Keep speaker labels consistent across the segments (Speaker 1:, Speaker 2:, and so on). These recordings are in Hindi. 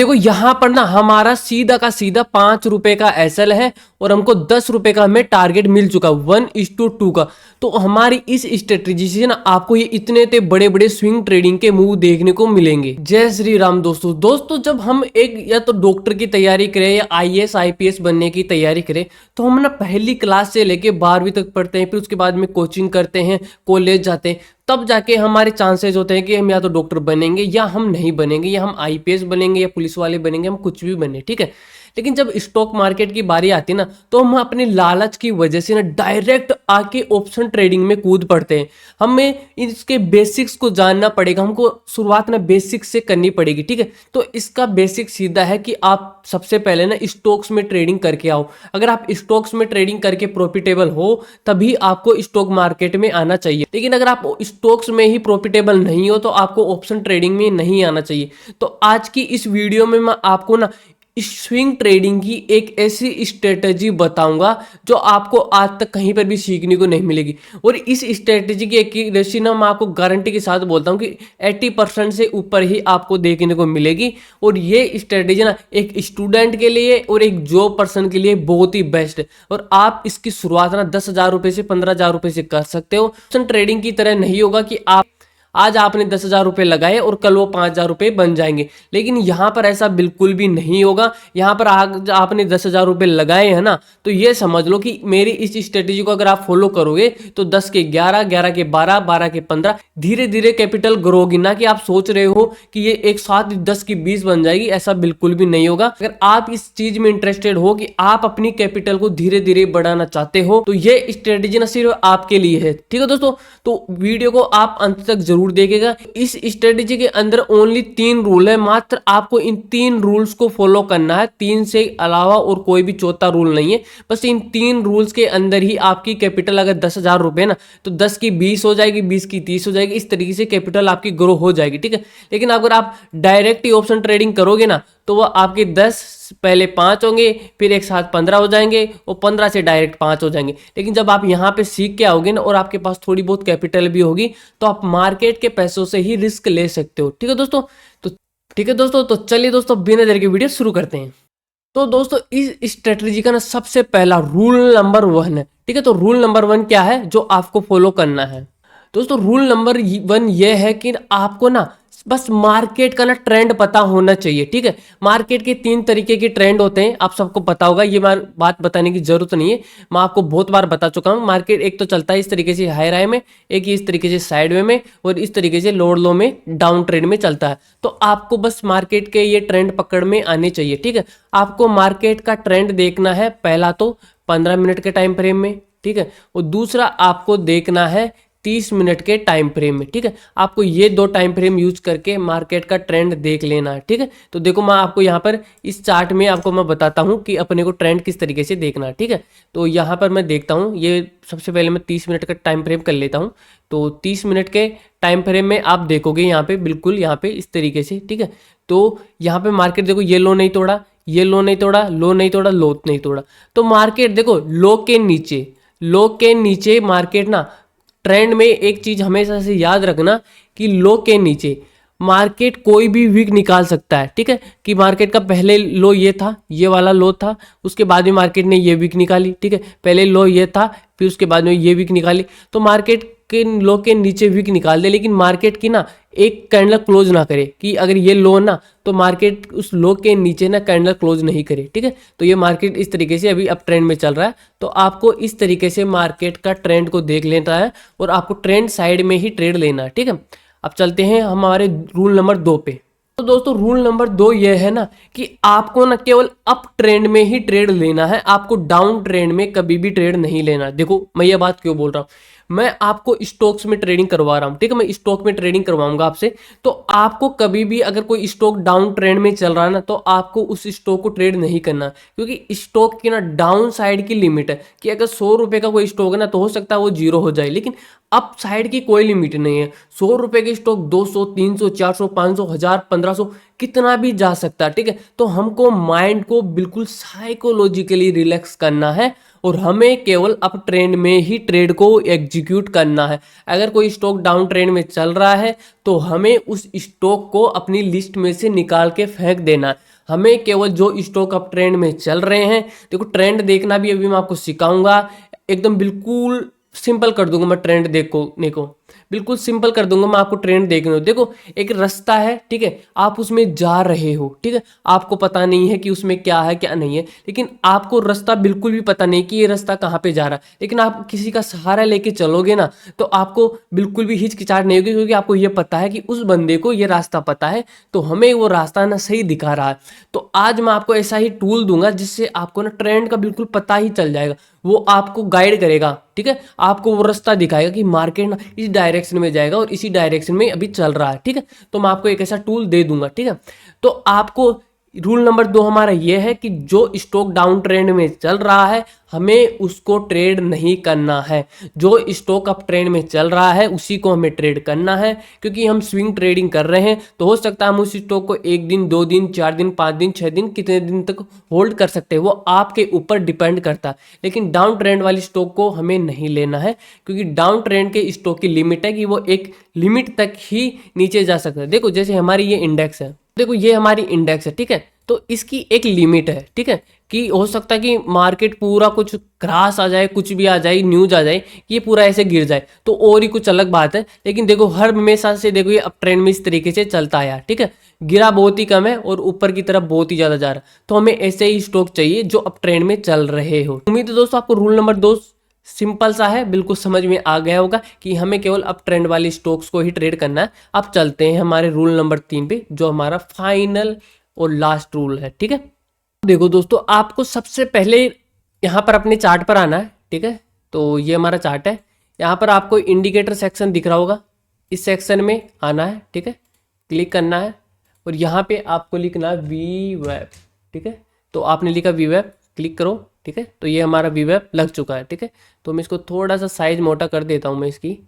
Speaker 1: देखो यहाँ पर ना हमारा सीधा का सीधा 5 रुपए का एसएल है और हमको 10 रुपए का हमें टारगेट मिल चुका 1:2 का। तो हमारी इस स्ट्रेटेजी से ना आपको ये इतने ते बड़े बड़े स्विंग ट्रेडिंग के मूव देखने को मिलेंगे। जय श्री राम दोस्तों जब हम एक या तो डॉक्टर की तैयारी करें या आईएएस आईपीएस बनने की तैयारी करें तो हम ना पहली क्लास से लेके 12वीं तक पढ़ते हैं, फिर उसके बाद में कोचिंग करते हैं, कॉलेज जाते हैं, तब जाके हमारे चांसेस होते हैं कि हम या तो डॉक्टर बनेंगे या हम नहीं बनेंगे, या हम आईपीएस बनेंगे या पुलिस वाले बनेंगे, हम कुछ भी बने, ठीक है। लेकिन जब स्टॉक मार्केट की बारी आती है ना तो हम अपने लालच की वजह से ना डायरेक्ट आके ऑप्शन ट्रेडिंग में कूद पड़ते हैं। हमें इसके बेसिक्स को जानना पड़ेगा, हमको शुरुआत ना बेसिक्स से करनी पड़ेगी, ठीक है। तो इसका बेसिक सीधा है कि आप सबसे पहले ना स्टॉक्स में ट्रेडिंग करके आओ। अगर आप स्टॉक्स में ट्रेडिंग करके प्रॉफिटेबल हो तभी आपको स्टॉक मार्केट में आना चाहिए। लेकिन अगर आप स्टॉक्स में ही प्रॉफिटेबल नहीं हो तो आपको ऑप्शन ट्रेडिंग में नहीं आना चाहिए। तो आज की इस वीडियो में मैं आपको ना स्विंग ट्रेडिंग की एक ऐसी स्ट्रेटजी बताऊंगा जो आपको आज तक कहीं पर भी सीखने को नहीं मिलेगी। और इस स्ट्रेटजी की एक्यूरेसी ना मैं आपको गारंटी के साथ बोलता हूं कि 80% से ऊपर ही आपको देखने को मिलेगी। और ये स्ट्रेटजी ना एक स्टूडेंट के लिए और एक जॉब पर्सन के लिए बहुत ही बेस्ट है। और आप इसकी शुरुआत ना 10,000 रुपए से 15,000 रुपए से कर सकते हो। ऑप्शन ट्रेडिंग की तरह नहीं होगा कि आप आज आपने 10,000 रुपए लगाए और कल वो 5,000 रुपए बन जाएंगे, लेकिन यहाँ पर ऐसा बिल्कुल भी नहीं होगा। यहाँ पर आज आपने 10,000 रुपए लगाए हैं ना तो ये समझ लो कि मेरी इस स्ट्रेटेजी को अगर आप फॉलो करोगे तो 10 के 11, 11 के 12, 12 के 15 धीरे धीरे कैपिटल ग्रो होगी। ना कि आप सोच रहे हो कि ये एक साथ 10 की 20 बन जाएगी, ऐसा बिल्कुल भी नहीं होगा। अगर आप इस चीज में इंटरेस्टेड हो कि आप अपनी कैपिटल को धीरे धीरे बढ़ाना चाहते हो तो ये स्ट्रेटेजी ना सिर्फ आपके लिए है, ठीक है दोस्तों। तो वीडियो को आप अंत तक जरूर देखेगा। इस स्ट्रेटेजी के अंदर ओनली 3 रूल है, मात्र आपको इन 3 रूल्स को फॉलो करना है। 3 से अलावा और कोई भी चौथा रूल नहीं है। बस इन 3 रूल्स के अंदर ही आपकी कैपिटल अगर 10,000 रुपए ना तो 10 की 20 हो जाएगी, 20 की 30 हो जाएगी। इस तरीके से कैपिटल आपकी ग्रो हो जाएगी, ठीक है। लेकिन अगर आप डायरेक्ट ही ऑप्शन ट्रेडिंग करोगे ना तो वो आपके 10 पहले 5 होंगे, फिर एक साथ 15 हो जाएंगे और 15 से डायरेक्ट 5 हो जाएंगे। लेकिन जब आप यहाँ पे सीख के आओगे ना और आपके पास थोड़ी बहुत कैपिटल भी होगी तो आप मार्केट के पैसों से ही रिस्क ले सकते हो, ठीक है दोस्तों। तो ठीक है दोस्तों, तो चलिए दोस्तों बिना देर के वीडियो शुरू करते हैं। तो दोस्तों इस स्ट्रेटजी का ना सबसे पहला रूल नंबर 1 है, ठीक है। तो रूल नंबर 1 क्या है जो आपको फॉलो करना है दोस्तों? रूल नंबर 1 ये है कि आपको ना बस मार्केट का ना ट्रेंड पता होना चाहिए, ठीक है। मार्केट के 3 तरीके के ट्रेंड होते हैं, आप सबको पता होगा, ये बात बताने की जरूरत नहीं है, मैं आपको बहुत बार बता चुका हूं। मार्केट एक तो चलता है इस तरीके से हाई राय में, एक इस तरीके से साइड वे में और इस तरीके से लोअर लो में डाउन ट्रेंड में चलता है। तो आपको बस मार्केट के ये ट्रेंड पकड़ में आने चाहिए, ठीक है। आपको मार्केट का ट्रेंड देखना है पहला तो 15 मिनट के टाइम फ्रेम में, ठीक है। और दूसरा आपको देखना है 30 मिनट के टाइम फ्रेम में, ठीक है। आपको ये 2 टाइम फ्रेम यूज करके मार्केट का ट्रेंड देख लेना है, ठीक है। तो देखो मैं आपको यहाँ पर इस चार्ट में आपको मैं बताता हूँ कि अपने को ट्रेंड किस तरीके से देखना है, ठीक है। तो यहाँ पर मैं देखता हूँ, ये सबसे पहले मैं 30 मिनट का टाइम फ्रेम कर लेता हूँ। तो 30 मिनट के टाइम फ्रेम में आप देखोगे यहाँ पे बिल्कुल यहाँ पे इस तरीके से, ठीक है। तो यहाँ पे मार्केट देखो ये लो नहीं तोड़ा, ये लो नहीं तोड़ा, लो नहीं तोड़ा, लो नहीं तोड़ा। तो मार्केट देखो लो के नीचे मार्केट ना ट्रेंड में एक चीज हमेशा से याद रखना कि लो के नीचे मार्केट कोई भी वीक निकाल सकता है, ठीक है। कि मार्केट का पहले लो ये था, ये वाला लो था, उसके बाद में मार्केट ने ये वीक निकाली, ठीक है। पहले लो ये था, फिर उसके बाद में ये वीक निकाली। तो मार्केट के लो के नीचे वीक निकाल दे, लेकिन मार्केट की ना एक कैंडल क्लोज ना करे कि अगर ये लो ना तो मार्केट उस लो के नीचे ना कैंडल क्लोज नहीं करे, ठीक है। तो ये मार्केट इस तरीके से अभी अप ट्रेंड में चल रहा है। तो आपको इस तरीके से मार्केट का ट्रेंड को देख लेना है और आपको ट्रेंड साइड में ही ट्रेड लेना है, ठीक है। अब चलते हैं हमारे रूल नंबर 2 पे। तो दोस्तों रूल नंबर 2 ये है ना कि आपको ना केवल अप ट्रेंड में ही ट्रेड लेना है, आपको डाउन ट्रेंड में कभी भी ट्रेड नहीं लेना। देखो मैं ये बात क्यों बोल रहा हूँ, मैं आपको स्टॉक्स में ट्रेडिंग करवा रहा हूँ, ठीक है। मैं स्टॉक में ट्रेडिंग करवाऊंगा आपसे। तो आपको कभी भी अगर कोई स्टॉक डाउन ट्रेंड में चल रहा है ना तो आपको उस स्टॉक को ट्रेड नहीं करना, क्योंकि स्टॉक की ना डाउन साइड की लिमिट है कि अगर 100 रुपए का कोई स्टॉक है ना तो हो सकता है वो 0 हो जाए, लेकिन अप साइड की कोई लिमिट नहीं है। 100 रुपए के स्टॉक 200, 300, 400, 500, 1000, 1500 कितना भी जा सकता है, ठीक है। तो हमको माइंड को बिल्कुल साइकोलॉजिकली रिलैक्स करना है और हमें केवल अप ट्रेंड में ही ट्रेड को एग्जीक्यूट करना है। अगर कोई स्टॉक डाउन ट्रेंड में चल रहा है तो हमें उस स्टॉक को अपनी लिस्ट में से निकाल के फेंक देना है। हमें केवल जो स्टॉक अप ट्रेंड में चल रहे हैं, देखो ट्रेंड देखना भी अभी मैं आपको सिखाऊंगा, एकदम बिल्कुल सिंपल कर दूंगा मैं ट्रेंड देखने को, बिल्कुल सिंपल कर दूंगा मैं आपको ट्रेंड देखने को। देखो एक रास्ता है, ठीक है, आप उसमें जा रहे हो, ठीक है, आपको पता नहीं है कि उसमें क्या है क्या नहीं है, लेकिन आपको रास्ता बिल्कुल भी पता नहीं कि ये रास्ता कहाँ पे जा रहा है, लेकिन आप किसी का सहारा लेके चलोगे ना तो आपको बिल्कुल भी हिचकिचाहट नहीं होगी, क्योंकि आपको ये पता है कि उस बंदे को ये रास्ता पता है, तो हमें वो रास्ता ना सही दिखा रहा है। तो आज मैं आपको ऐसा ही टूल दूंगा जिससे आपको ना ट्रेंड का बिल्कुल पता ही चल जाएगा, वो आपको गाइड करेगा, ठीक है, आपको वो रास्ता दिखाएगा कि मार्केट ना इस डायरेक्शन में जाएगा और इसी डायरेक्शन में अभी चल रहा है, ठीक है। तो मैं आपको एक ऐसा टूल दे दूंगा, ठीक है। तो आपको रूल नंबर 2 हमारा ये है कि जो स्टॉक डाउन ट्रेंड में चल रहा है हमें उसको ट्रेड नहीं करना है, जो स्टॉक अप ट्रेंड में चल रहा है उसी को हमें ट्रेड करना है, क्योंकि हम स्विंग ट्रेडिंग कर रहे हैं तो हो सकता है हम उस स्टॉक को 1 दिन 2 दिन 4 दिन 5 दिन 6 दिन कितने दिन तक होल्ड कर सकते हैं, वो आपके ऊपर डिपेंड करता है। लेकिन डाउन ट्रेंड वाली स्टॉक को हमें नहीं लेना है, क्योंकि डाउन ट्रेंड के स्टॉक की लिमिट है कि वो एक लिमिट तक ही नीचे जा सकता है। देखो जैसे हमारी ये इंडेक्स है, देखो ये हमारी इंडेक्स है, ठीक है, तो इसकी एक लिमिट है, ठीक है, कि हो सकता है कि मार्केट पूरा कुछ क्रैश आ जाए, कुछ भी आ जाए, न्यूज आ जाए कि ये पूरा ऐसे गिर जाए तो और ही कुछ अलग बात है। लेकिन देखो हर हमेशा से देखो ये अप ट्रेंड में इस तरीके से चलता आया, ठीक है, गिरा बहुत ही कम है और ऊपर की तरफ बहुत ही ज्यादा जा रहा है। तो हमें ऐसे ही स्टॉक चाहिए जो अप ट्रेंड में चल रहे हो। उम्मीद है दोस्तों आपको रूल नंबर 2 सिंपल सा है, बिल्कुल समझ में आ गया होगा कि हमें केवल अप ट्रेंड वाली स्टॉक्स को ही ट्रेड करना है। अब चलते हैं हमारे रूल नंबर 3 पे, जो हमारा फाइनल और लास्ट रूल है, ठीक है। देखो दोस्तों आपको सबसे पहले यहाँ पर अपने चार्ट पर आना है, ठीक है, तो ये हमारा चार्ट है, यहाँ पर आपको इंडिकेटर सेक्शन दिख रहा होगा, इस सेक्शन में आना है, ठीक है, क्लिक करना है और यहाँ पे आपको लिखना है VWAP, ठीक है, तो आपने लिखा VWAP, क्लिक करो, ठीक है, तो ये हमारा VWAP लग चुका है, ठीक है। तो मैं इसको थोड़ा सा साइज मोटा कर देता हूँ मैं इसकी,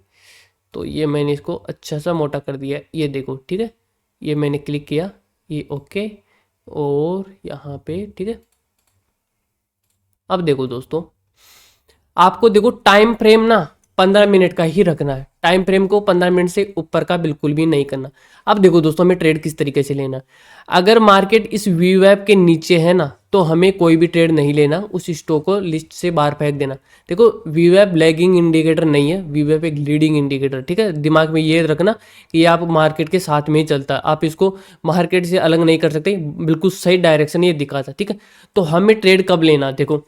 Speaker 1: तो ये मैंने इसको अच्छा सा मोटा कर दिया, ये देखो, ठीक है, ये मैंने क्लिक किया, ये ओके, और यहाँ पे, ठीक है। अब देखो दोस्तों आपको देखो टाइम फ्रेम ना 15 मिनट का ही रखना है, टाइम फ्रेम को 15 मिनट से ऊपर का बिल्कुल भी नहीं करना। अब देखो दोस्तों हमें ट्रेड किस तरीके से लेना, अगर मार्केट इस VWAP के नीचे है ना तो हमें कोई भी ट्रेड नहीं लेना, उस स्टॉक को लिस्ट से बाहर फेंक देना। देखो VWAP लैगिंग इंडिकेटर नहीं है, VWAP एक लीडिंग इंडिकेटर, ठीक है, दिमाग में ये रखना कि ये आप मार्केट के साथ में ही चलता है, आप इसको मार्केट से अलग नहीं कर सकते, बिल्कुल सही डायरेक्शन ये दिखाता, ठीक है। तो हमें ट्रेड कब लेना, देखो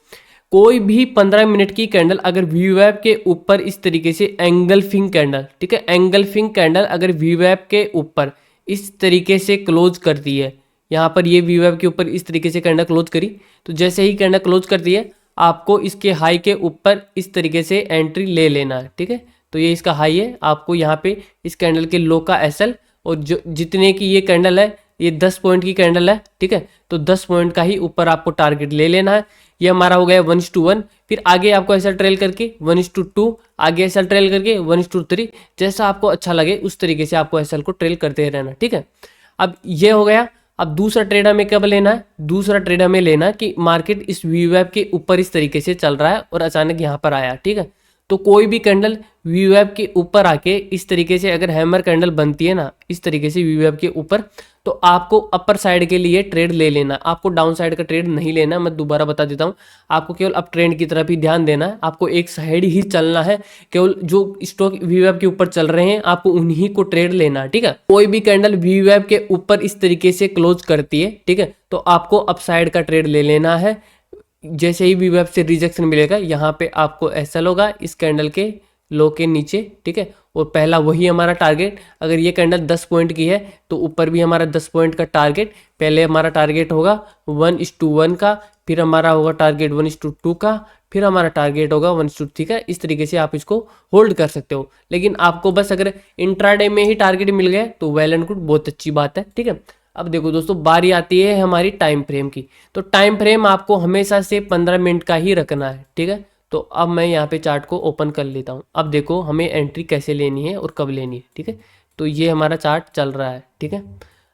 Speaker 1: कोई भी 15 मिनट की कैंडल अगर VWAP के ऊपर इस तरीके से एंगल्फिंग कैंडल, ठीक है, एंगल्फिंग कैंडल अगर VWAP के ऊपर इस तरीके से क्लोज करती है, यहाँ पर ये VWAP के ऊपर इस तरीके से कैंडल क्लोज करी, तो जैसे ही कैंडल क्लोज करती है आपको इसके हाई के ऊपर इस तरीके से एंट्री ले लेना है, ठीक है। तो ये इसका हाई है, आपको यहाँ पे इस कैंडल के लो का SL और जो जितने की ये कैंडल है ये 10 पॉइंट की कैंडल है, ठीक है, तो 10 पॉइंट का ही ऊपर आपको टारगेट ले लेना है। ये हमारा हो गया 1:1, फिर आगे आपको ऐसा ट्रेल करके 1:2, आगे ऐसा ट्रेल करके 1:3, जैसा आपको अच्छा लगे उस तरीके से आपको SL को ट्रेल करते रहना, ठीक है। अब ये हो गया। अब दूसरा ट्रेड हमें कब लेना है, दूसरा ट्रेड हमें लेना है कि मार्केट इस VWAP के ऊपर इस तरीके से चल रहा है और अचानक यहाँ पर आया, ठीक है, तो कोई भी कैंडल VWAP के ऊपर आके इस तरीके से अगर हैमर कैंडल बनती है ना इस तरीके से VWAP के ऊपर, तो आपको अपर साइड के लिए ट्रेड ले लेना, आपको डाउन साइड का ट्रेड नहीं लेना। मैं दोबारा बता देता हूँ, आपको केवल अप ट्रेंड की तरफ ही ध्यान देना है, आपको एक साइड ही चलना है, केवल जो स्टॉक VWAP के ऊपर चल रहे हैं आपको उन्हीं को ट्रेड लेना है, ठीक है। कोई भी कैंडल VWAP के ऊपर इस तरीके से क्लोज करती है, ठीक है, तो आपको अप साइड का ट्रेड ले लेना है। जैसे ही VWAP से रिजेक्शन मिलेगा यहाँ पे आपको SL होगा इस कैंडल के लो के नीचे, ठीक है, और पहला वही हमारा टारगेट, अगर ये कैंडल 10 पॉइंट की है तो ऊपर भी हमारा 10 पॉइंट का टारगेट, पहले हमारा टारगेट होगा 1:1 का, फिर हमारा होगा टारगेट 1:2 का, फिर हमारा टारगेट होगा 1:3 का। इस तरीके से आप इसको होल्ड कर सकते हो, लेकिन आपको बस अगर इंट्राडे में ही टारगेट मिल गया तो वेल एंड गुड, बहुत अच्छी बात है, ठीक है। अब देखो दोस्तों बारी आती है हमारी टाइम फ्रेम की, तो टाइम फ्रेम आपको हमेशा से 15 मिनट का ही रखना है, ठीक है। तो अब मैं यहाँ पे चार्ट को ओपन कर लेता हूँ। अब देखो हमें एंट्री कैसे लेनी है और कब लेनी है, ठीक है। तो ये हमारा चार्ट चल रहा है, ठीक है।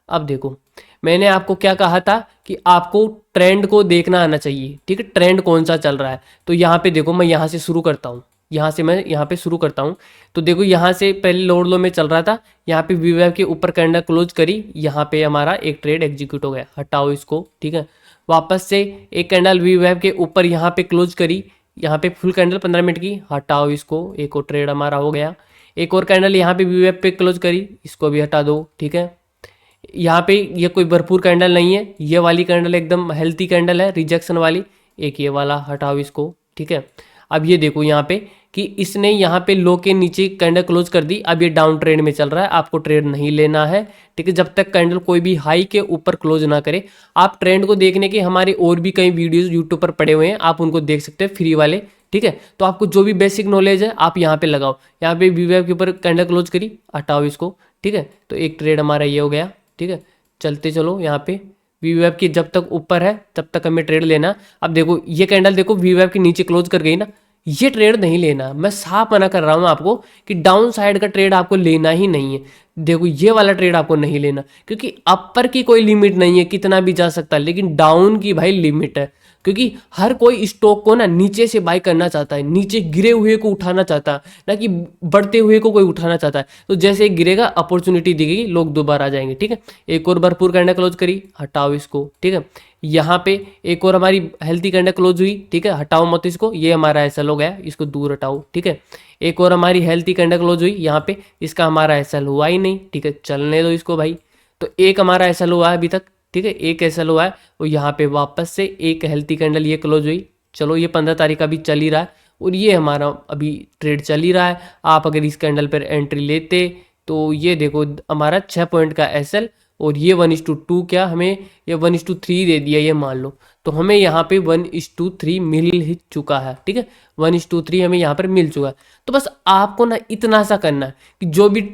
Speaker 1: अब देखो मैंने आपको क्या कहा था कि आपको ट्रेंड को देखना आना चाहिए, ठीक है, ट्रेंड कौन सा चल रहा है। तो यहाँ पे देखो मैं यहाँ से शुरू करता हूँ, यहाँ से मैं यहाँ पे शुरू करता हूँ। तो देखो यहाँ से पहले लोअर लो में चल रहा था, यहाँ पे वीवेव के ऊपर कैंडल क्लोज करी, यहाँ पे हमारा एक ट्रेड एग्जीक्यूट हो गया, हटाओ इसको, ठीक है। वापस से एक कैंडल वीवेव के ऊपर यहाँ पे क्लोज करी, यहाँ पे फुल कैंडल 15 मिनट की, हटाओ इसको, एक और ट्रेड हमारा हो गया। एक और कैंडल यहाँ पे वीवेव पे क्लोज करी, इसको भी हटा दो, ठीक है। यहाँ पे ये कोई भरपूर कैंडल नहीं है, ये वाली कैंडल एकदम हेल्थी कैंडल है, रिजेक्शन वाली, एक ये वाला, हटाओ इसको, ठीक है। अब ये देखो यहाँ पे कि इसने यहाँ पे लो के नीचे कैंडल क्लोज कर दी, अब ये डाउन ट्रेंड में चल रहा है, आपको ट्रेड नहीं लेना है, ठीक है, जब तक कैंडल कोई भी हाई के ऊपर क्लोज ना करे। आप ट्रेंड को देखने के हमारे और भी कई वीडियोस यूट्यूब पर पड़े हुए हैं, आप उनको देख सकते हैं फ्री वाले, ठीक है। तो आपको जो भी बेसिक नॉलेज है आप यहाँ पे लगाओ। यहाँ पे वीवेव के ऊपर कैंडल क्लोज करी, हटाओ इसको, ठीक है। तो एक ट्रेड हमारा ये हो गया, ठीक है। चलते चलो, यहाँ पे वीवेव की जब तक ऊपर है तब तक हमें ट्रेड लेना। अब देखो ये कैंडल देखो वीवेव के नीचे क्लोज कर गई ना, ये ट्रेड नहीं लेना, मैं साफ मना कर रहा हूँ आपको कि डाउन साइड का ट्रेड आपको लेना ही नहीं है। देखो ये वाला ट्रेड आपको नहीं लेना, क्योंकि अपर की कोई लिमिट नहीं है, कितना भी जा सकता है, लेकिन डाउन की भाई लिमिट है। क्योंकि हर कोई स्टॉक को ना नीचे से बाय करना चाहता है, नीचे गिरे हुए को उठाना चाहता है, ना कि बढ़ते हुए को कोई उठाना चाहता है। तो जैसे गिरेगा अपॉर्चुनिटी दिखेगी, लोग दोबारा आ जाएंगे, ठीक है। एक और भरपूर कैंडल क्लोज करी, हटाओ इसको, ठीक है। यहाँ पे एक और हमारी हेल्थी कैंडल क्लोज हुई, ठीक है, हटाओ मत इसको, ये हमारा एसएल हो गया, इसको दूर हटाओ, ठीक है। एक और हमारी हेल्थी कैंडल क्लोज हुई यहाँ पे, इसका हमारा एसएल हुआ ही नहीं, ठीक है, चलने दो इसको भाई। तो एक हमारा एसएल हुआ है अभी तक, ठीक है, एक एसएल हुआ है, और यहाँ पे वापस से एक हेल्थी कैंडल ये क्लोज हुई। चलो ये 15 तारीख का भी चल ही रहा है, और ये हमारा अभी ट्रेड चल ही रहा है। आप अगर इस कैंडल पर एंट्री लेते तो ये देखो हमारा 6 पॉइंट का एसएल, और ये 1:2 क्या हमें ये 1:3 दे दिया, ये मान लो। तो हमें यहाँ पे 1:3 मिल ही चुका है, ठीक है, 1:3 हमें यहाँ पर मिल चुका है। तो बस आपको ना इतना सा करना है कि जो भी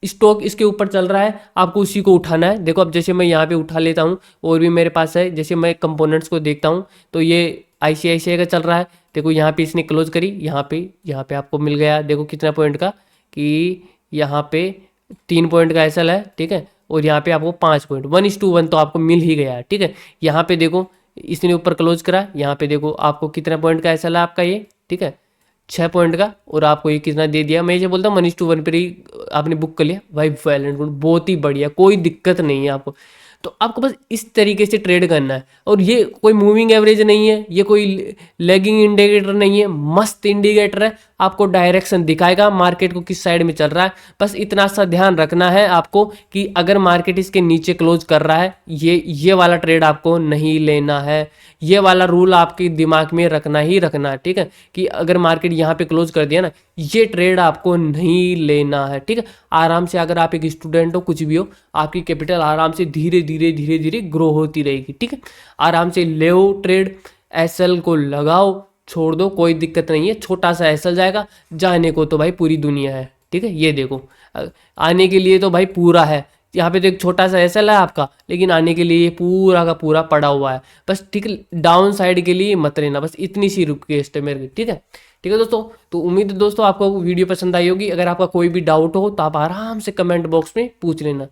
Speaker 1: स्टॉक इसके ऊपर चल रहा है आपको उसी को उठाना है। देखो अब जैसे मैं यहाँ पे उठा लेता हूँ, और भी मेरे पास है, जैसे मैं कंपोनेंट्स को देखता हूँ तो ये ICICI का चल रहा है। देखो यहाँ पे इसने क्लोज करी, यहाँ पे आपको मिल गया, देखो कितना पॉइंट का, कि यहाँ पे 3 पॉइंट का एसएल है, ठीक है, और यहाँ पे आपको 5 पॉइंट, 1:1 तो आपको मिल ही गया है, ठीक है। यहाँ पे देखो इसने ऊपर क्लोज करा, यहाँ पे देखो आपको कितना पॉइंट का एसएल है आपका ये, ठीक है, 6 पॉइंट का, और आपको ये कितना दे दिया। मैं ये बोलता हूँ 1:1 पर ही आपने बुक कर लिया भाई, वेल एंड गुड, बहुत ही बढ़िया, कोई दिक्कत नहीं है आपको। तो आपको बस इस तरीके से ट्रेड करना है, और ये कोई मूविंग एवरेज नहीं है, ये कोई लैगिंग इंडिकेटर नहीं है, मस्त इंडिकेटर है, आपको डायरेक्शन दिखाएगा मार्केट को किस साइड में चल रहा है। बस इतना सा ध्यान रखना है आपको कि अगर मार्केट इसके नीचे क्लोज कर रहा है, ये वाला ट्रेड आपको नहीं लेना है, ये वाला रूल आपके दिमाग में रखना ही रखना है, ठीक है, कि अगर मार्केट यहाँ पे क्लोज कर दिया ना, ये ट्रेड आपको नहीं लेना है, ठीक है। आराम से, अगर आप एक स्टूडेंट हो, कुछ भी हो, आपकी कैपिटल आराम से धीरे धीरे ग्रो होती रहेगी, ठीक है। आराम से ले ट्रेड, एसएल को लगाओ, छोड़ दो, कोई दिक्कत नहीं है, छोटा सा एसएल जाएगा, जाने को तो भाई पूरी दुनिया है, ठीक है। ये देखो आने के लिए तो भाई पूरा है, यहाँ पे तो एक छोटा सा एसएल है आपका, लेकिन आने के लिए पूरा का पूरा पड़ा हुआ है, बस ठीक है। डाउन साइड के लिए मत रहना, बस इतनी सी रिक्वेस्ट है मेरी, ठीक है। ठीक है दोस्तों, तो उम्मीद है दोस्तों आपको वीडियो पसंद आई होगी। अगर आपका कोई भी डाउट हो तो आप आराम से कमेंट बॉक्स में पूछ लेना।